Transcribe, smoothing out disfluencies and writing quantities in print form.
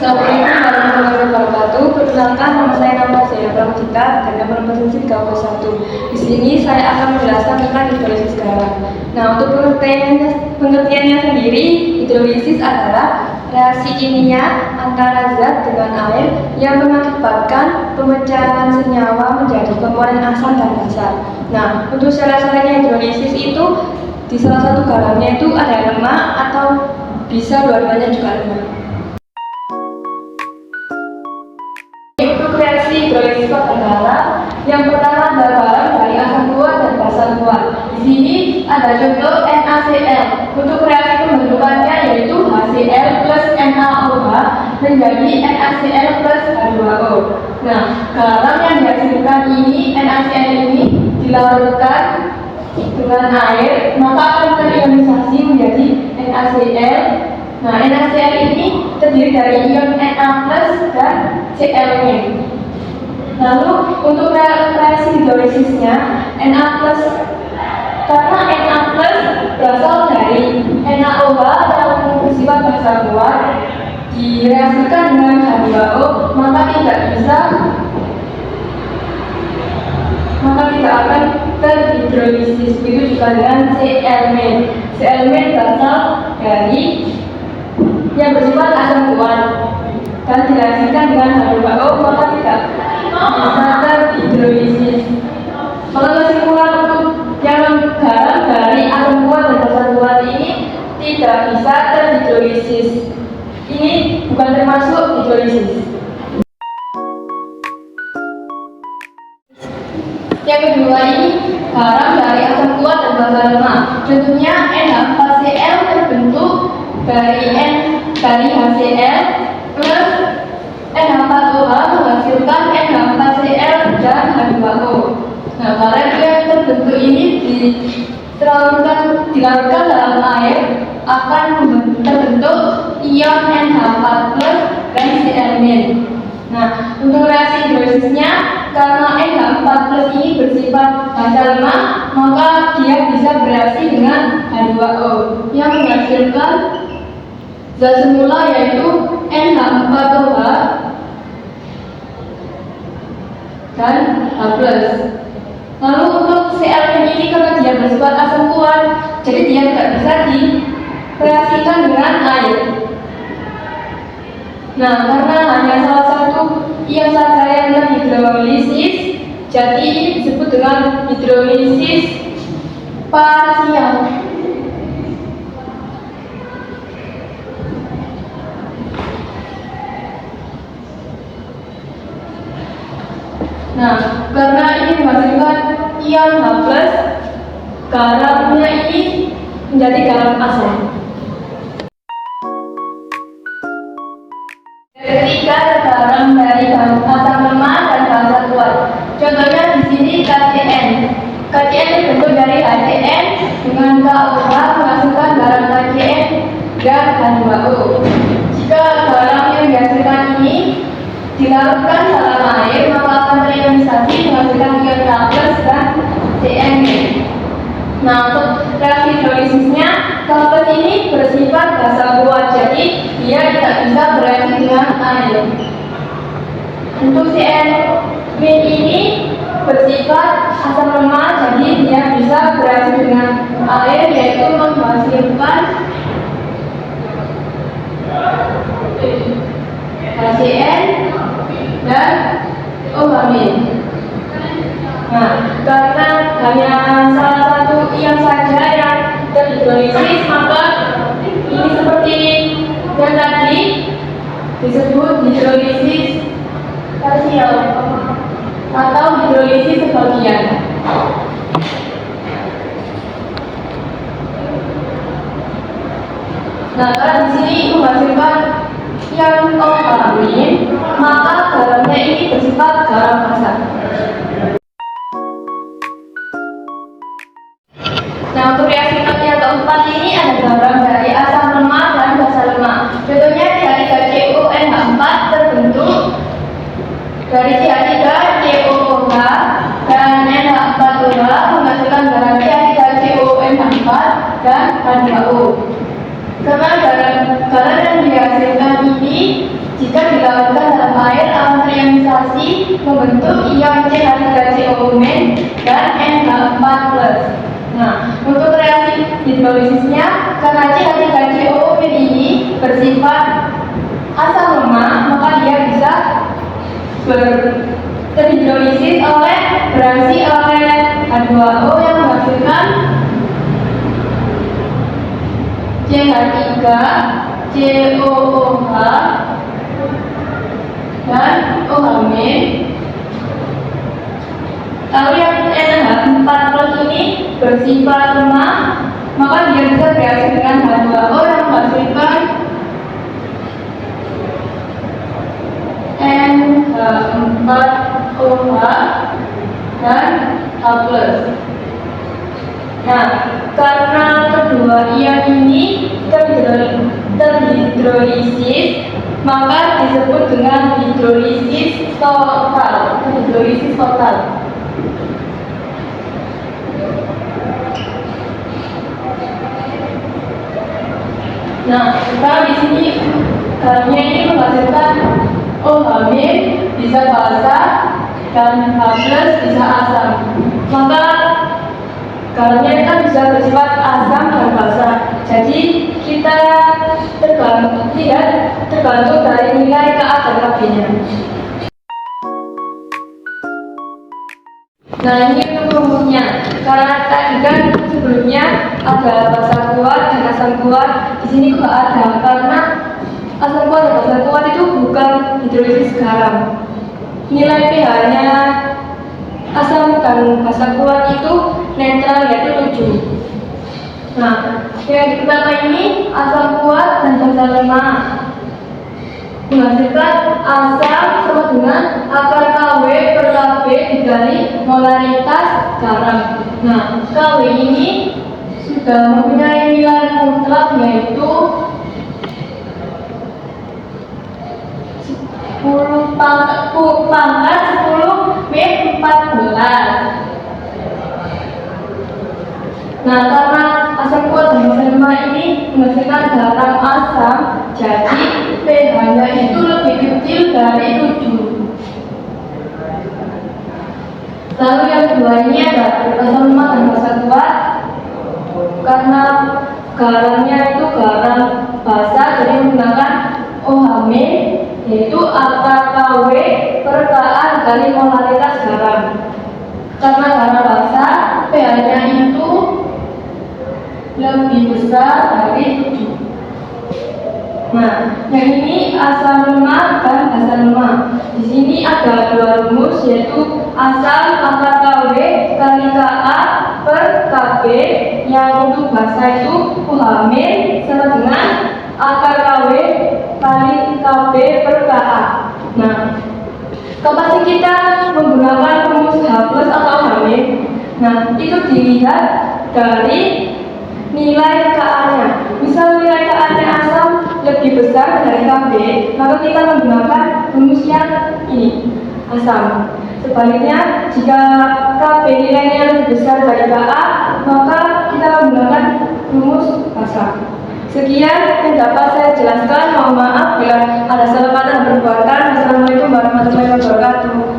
Assalamualaikum warahmatullahi wabarakatuh. Perkenalkan, nama saya Pramudita dan nomor provinsi Kabupaten 1. Di sini saya akan menjelaskan tentang hidrolisis garam. Nah, untuk pengertiannya sendiri, hidrolisis adalah reaksi kimia antara zat dengan air yang mengakibatkan pemecahan senyawa menjadi komponen asam dan basa. Nah, untuk syarat-syaratnya hidrolisis itu di salah satu garamnya itu ada lemak atau bisa dua-duanya juga lemak. Untuk reaksi hidrolisis adalah yang pertama adalah garam dari asam kuat dan basa kuat. Di sini ada contoh NaCl. Untuk reaksi pembentukannya yaitu HCl plus NaOH menjadi NaCl plus H2O. Nah, garam yang dihasilkan ini NaCl ini dilarutkan dengan air maka akan terionisasi menjadi NaCl. Nah, NaCl ini terdiri dari ion Na plus dan Cl-nya. Lalu untuk reaksi hidrolisisnya Na plus, karena Na plus berasal dari NaOH yang bersifat basa kuat direaksikan dengan H2O maka tidak akan terhidrolisis. Begitu juga dengan Cl-nya. Cl-nya berasal dari yang bersifat asam kuat dan direaksikan dengan H2O maka tidak bisa terhidrolisis. Kalau kesimpulan untuk yang garam dari asam kuat dan basa kuat ini tidak bisa terhidrolisis. Ini bukan termasuk hidrolisis. Yang kedua ini garam dari asam kuat dan basa lemak. Contohnya NH4Cl terbentuk dari HCl plus NH4OH menghasilkan NH4Cl dan H2O. Nah, garam yang terbentuk ini dilarutkan dalam air akan terbentuk ion NH4 plus dan Cl-nya. Nah, untuk reaksi hidrolisisnya karena NH4 plus ini bersifat basa lemak maka dia bisa bereaksi dengan H2O yang menghasilkan zat semula yaitu NH4OH dan H+. Lalu untuk Cl ini karena dia bersifat asam kuat, jadi dia tidak bisa direaksikan dengan air. Nah, karena hanya salah satu ion saja yang terhidrolisis, jadi ini disebut dengan hidrolisis parsial. Nah, karena ini menghasilkan ion H+, garamnya ini menjadi garam asam. Ketiga, garam dari asam lemak dan basa kuat. Contohnya di sini KCN. KCN terbentuk dari HCN dengan KOH menghasilkan garam KCN dan H2O. Jika garam yang dihasilkan ini dilarutkan dalam air maka akan terionisasi menghasilkan ion K+ dan Cn. Nah, untuk reaksi hidrolisisnya K+ ini bersifat basa kuat, jadi dia tidak bisa bereaksi dengan air. Untuk Cn ini bersifat asam lemak, jadi dia bisa bereaksi dengan air yaitu menghasilkan HCN dan OH-. Nah, karena hanya salah satu ion saja yang terhidrolisis maka ini seperti yang tadi disebut hidrolisis parsial atau hidrolisis sebagian. Nah, karena di sini menghasilkan yang OH, maka garamnya ini bersifat garam asam. Nah, untuk reaksi yang keempat ini ada garam dari asam lemak dan basa lemak. Contohnya CH3CONH4 terbentuk dari CH3COOH dan NH4OH menghasilkan garam CH3CONH4 dan H2O. Karena garam yang dihasilkan ini Jika dilakukan dalam air, akan terionisasi membentuk ion CH3COO- dan NH4+. Nah, untuk reaksi hidrolisisnya, karena CH3COO- ini bersifat asam lemak, maka dia bisa terhidrolisis bereaksi oleh H2O yang menghasilkan CH3COOH dan OH-. Lalu yang NH4+ ini bersifat lemah, maka dia bisa bereaksi dengan H2O yang menghasilkan NH4OH dan H+. Nah, karena kedua ion ini terhidrolisis, maka disebut dengan hidrolisis total. Hidrolisis total. Nah, kalau di sini garamnya ini menghasilkan OH- bisa basa dan H+ bisa asam. Maka garamnya kan bisa bersifat asam dan basa. Jadi kita tergantung dari nilai Ka dan Kb-nya. Nah, ini untuk rumusnya. Karena tadi kan sebelumnya ada basa kuat dan asam kuat, di sini kok ada, karena asam kuat dan basa kuat itu bukan hidrolisis garam. Nilai pH-nya asam dan basa kuat itu netral, yaitu 7. Nah, yang pertama ini asam kuat dan basa lemah menghasilkan asam sama dengan akar Kw per Kb dikali molaritas garam. Nah, Kw ini sudah mempunyai nilai mutlak yaitu 10 pangkat 10-14. Nah, karena asam kuat dan basa lemah ini menghasilkan garam asam, jadi pH-nya itu lebih kecil dari 7. Lalu yang kedua ini ada asam lemah dan basa kuat. Karena garamnya itu garam basa, jadi menggunakan OH-, yaitu akar Kw per Ka dikali molaritas garam. Karena garam basa, pH-nya itu lebih besar dari 7. Nah, yang ini asam lemah dan basa lemah. Di sini ada dua rumus, yaitu asam akar Kw kali Ka per Kb, yang untuk basa itu OH- sama dengan akar Kw kali Kb per Ka. Nah, kapan sih kita menggunakan rumus H+ atau OH-. Nah, itu dilihat dari nilai Ka-nya. Misal nilai Ka-nya asam lebih besar dari Kb, maka kita menggunakan rumus yang ini, asam. Sebaliknya, jika Kb nilainya lebih besar dari Ka, maka kita menggunakan rumus basa. Sekian yang dapat saya jelaskan. Mohon maaf bila ada salah kata dan perbuatan. Assalamualaikum warahmatullahi wabarakatuh.